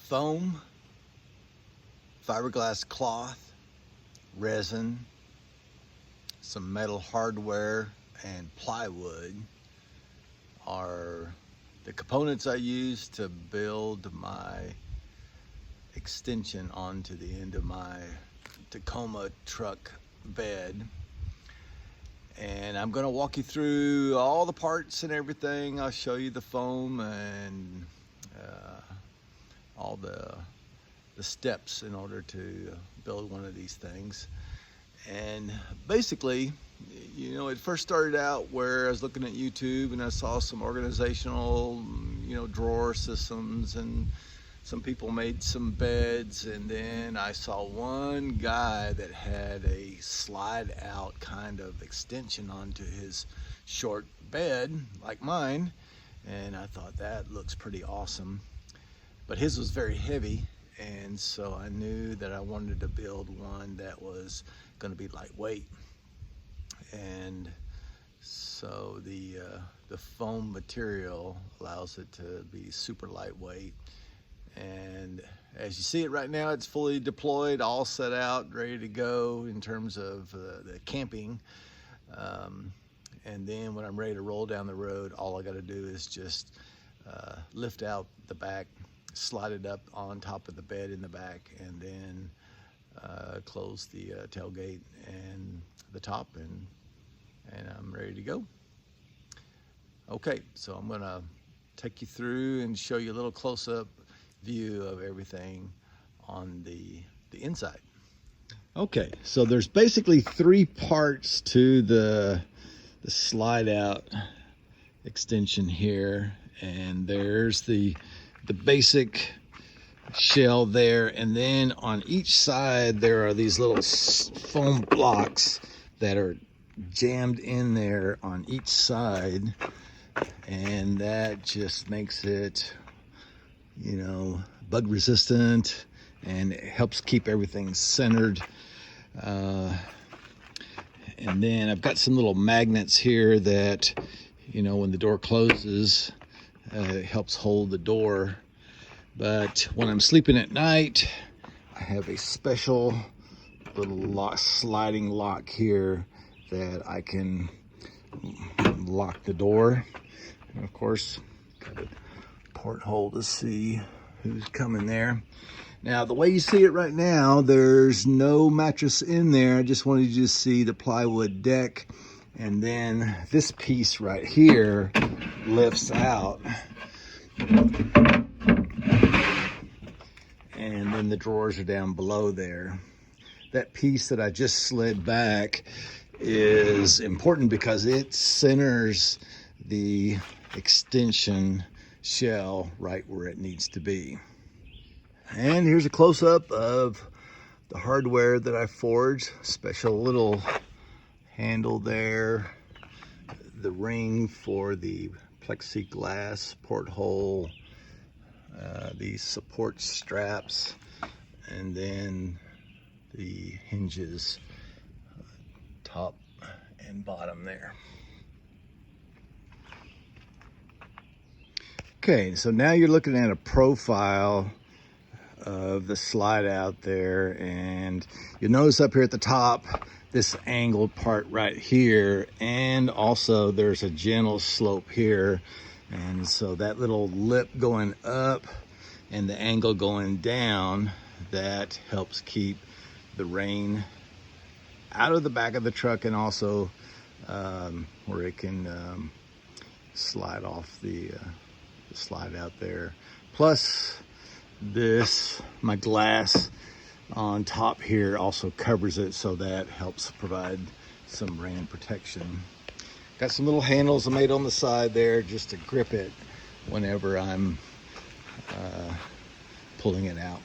foam, fiberglass cloth, resin, some metal hardware, and plywood are the components I use to build my extension onto the end of my Tacoma truck bed. And I'm going to walk you through all the parts and everything. I'll show you the foam and all the steps in order to build one of these things. And basically, you know, it first started out where I was looking at YouTube and I saw some organizational, drawer systems, and some people made some beds, and then I saw one guy that had a slide out kind of extension onto his short bed like mine, and I thought that looks pretty awesome. But his was very heavy, and so I knew that I wanted to build one that was going to be lightweight. And so the foam material allows it to be super lightweight. And as you see it right now, it's fully deployed, all set out, ready to go in terms of the camping. And then when I'm ready to roll down the road, all I got to do is just lift out the back, slide it up on top of the bed in the back, and then close the tailgate and the top, and I'm ready to go. Okay, so I'm gonna take you through and show you a little close-up view of everything on the inside. Okay, so there's basically three parts to the slide out extension here, and there's the basic shell there, and then on each side there are these little foam blocks that are jammed in there on each side, and that just makes it, bug resistant, and it helps keep everything centered. And then I've got some little magnets here that, when the door closes, it helps hold the door. But when I'm sleeping at night, I have a special little sliding lock here that I can lock the door. And of course, got a porthole to see who's coming there. Now, the way you see it right now, there's no mattress in there. I just wanted you to see the plywood deck. And then this piece right here lifts out. And then the drawers are down below there. That piece that I just slid back is important because it centers the extension shell right where it needs to be. And here's a close-up of the hardware that I forged. Special little handle there, the ring for the plexiglass porthole, these support straps, and then the hinges, top and bottom there. Okay, so now you're looking at a profile of the slide out there, and you'll notice up here at the top this angled part right here, and also there's a gentle slope here. And so that little lip going up and the angle going down, that helps keep the rain out of the back of the truck, and also where it can slide off the slide out there. Plus my glass on top here also covers it, so that helps provide some rain protection. Got some little handles I made on the side there just to grip it whenever I'm pulling it out.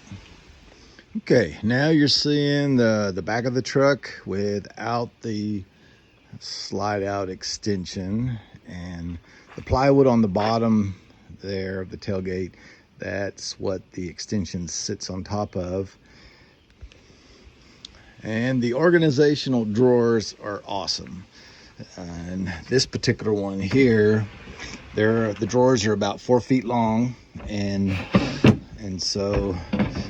Okay, now you're seeing the back of the truck without the slide out extension, and the plywood on the bottom there of the tailgate, that's what the extension sits on top of. And the organizational drawers are awesome. And this particular one here, the drawers are about 4 feet long, and And so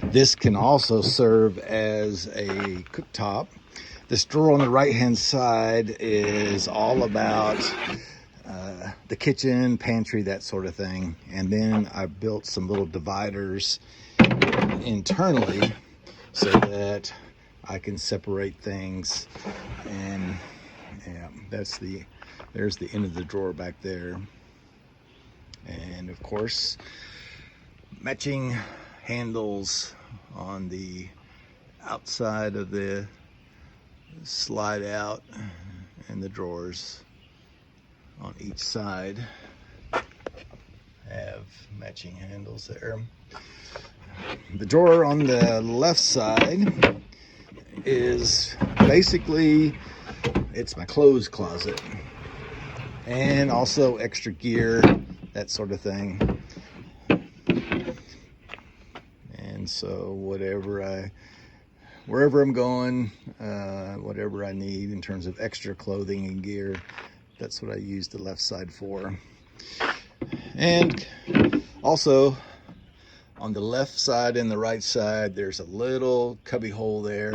this can also serve as a cooktop. This drawer on the right hand side is all about the kitchen, pantry, that sort of thing. And then I built some little dividers internally so that I can separate things. And yeah, there's the end of the drawer back there. And of course, matching handles on the outside of the slide out, and the drawers on each side have matching handles there. The drawer on the left side is basically, it's my clothes closet, and also extra gear, that sort of thing. And so wherever I'm going, whatever I need in terms of extra clothing and gear, that's what I use the left side for. And also on the left side and the right side, there's a little cubby hole there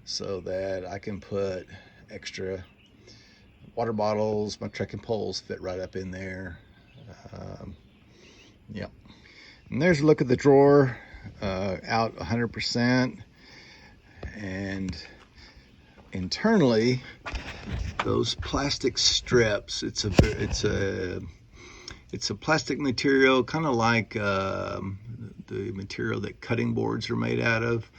so that I can put extra water bottles. My trekking poles fit right up in there. Yep. And there's a look at the drawer, out 100%. And internally, those plastic strips, it's a plastic material, kind of like the material that cutting boards are made out of.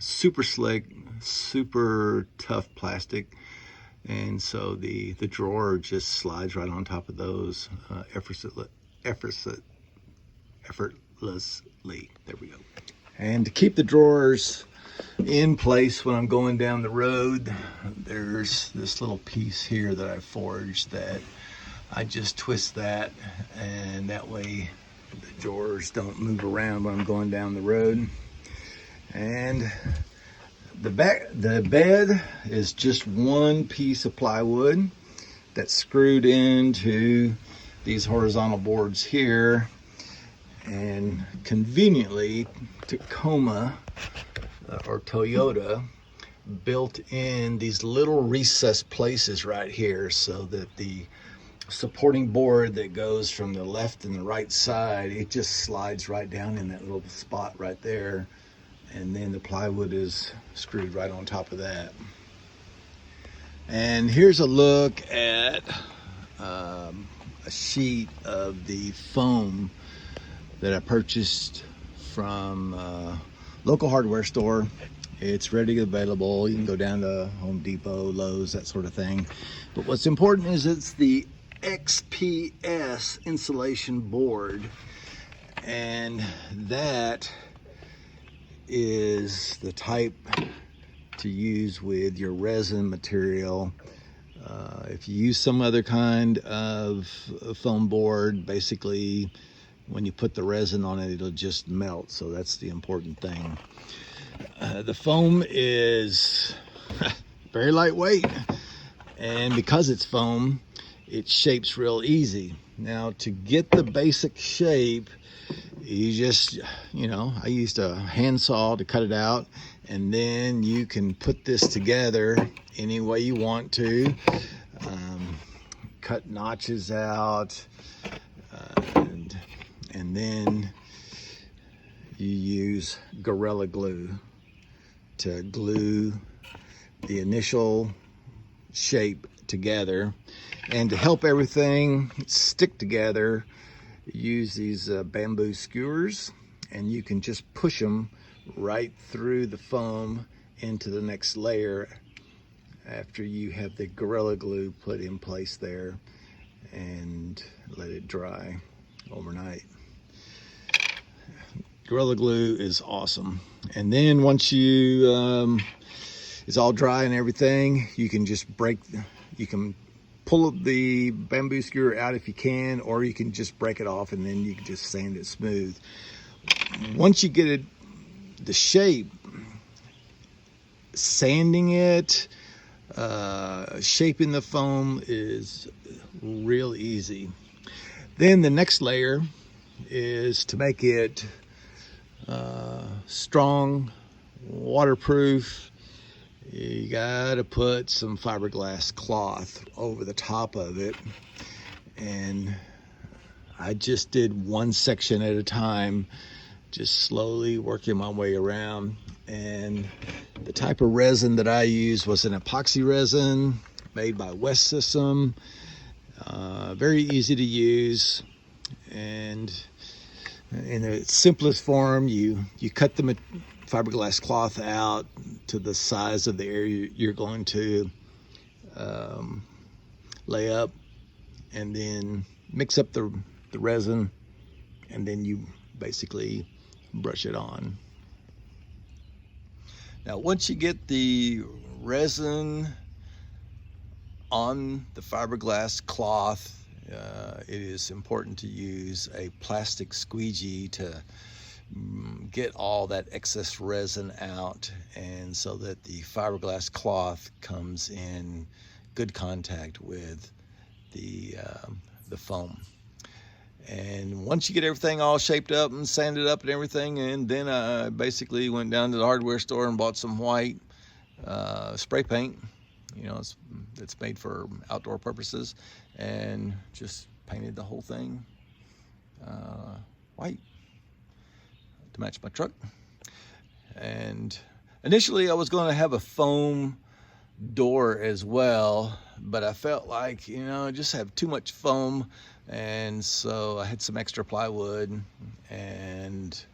Super slick, super tough plastic. And so the drawer just slides right on top of those effortlessly. There we go. And to keep the drawers in place when I'm going down the road, there's this little piece here that I forged that I just twist that, and that way the drawers don't move around when I'm going down the road. And the bed is just one piece of plywood that's screwed into these horizontal boards here. And conveniently, Tacoma or Toyota built in these little recessed places right here so that the supporting board that goes from the left and the right side, it just slides right down in that little spot right there. And then the plywood is screwed right on top of that. And here's a look at a sheet of the foam that I purchased from a local hardware store. It's readily available. You can go down to Home Depot, Lowe's, that sort of thing. But what's important is it's the XPS insulation board, and that is the type to use with your resin material. If you use some other kind of foam board, basically when you put the resin on it, it'll just melt. So that's the important thing. The foam is very lightweight, and because it's foam, it shapes real easy. Now, to get the basic shape, you just, I used a handsaw to cut it out, and then you can put this together any way you want to. Cut notches out, and then you use Gorilla Glue to glue the initial shape together. And to help everything stick together, use these bamboo skewers, and you can just push them right through the foam into the next layer after you have the Gorilla Glue put in place there, and let it dry overnight. Gorilla Glue is awesome. And then once it's all dry and everything, you can just pull the bamboo skewer out if you can, or you can just break it off and then you can just sand it smooth. Once you get the shape, sanding it, shaping the foam is real easy. Then the next layer is to make it strong, waterproof. You gotta put some fiberglass cloth over the top of it, and I just did one section at a time, just slowly working my way around. And the type of resin that I used was an epoxy resin made by West System. Very easy to use, and in the simplest form, you cut the fiberglass cloth out to the size of the area you're going to lay up, and then mix up the resin, and then you basically brush it on. Now, once you get the resin on the fiberglass cloth, it is important to use a plastic squeegee to get all that excess resin out, and so that the fiberglass cloth comes in good contact with the foam. And once you get everything all shaped up and sanded up and everything, and then I basically went down to the hardware store and bought some white spray paint. You know, it's made for outdoor purposes, and just painted the whole thing white to match my truck. And initially I was going to have a foam door as well, but I felt like, you know, I just have too much foam, and so I had some extra plywood, and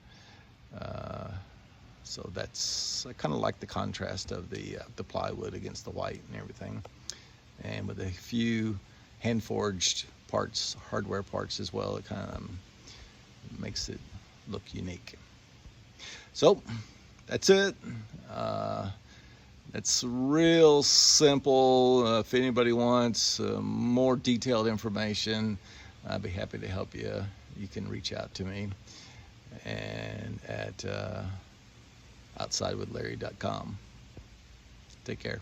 so I kind of like the contrast of the plywood against the white and everything, and with a few hand forged parts, hardware parts as well, it kind of makes it look unique. So that's it. It's real simple. If anybody wants more detailed information, I'd be happy to help you. You can reach out to me and at outsidewithlarry.com. Take care.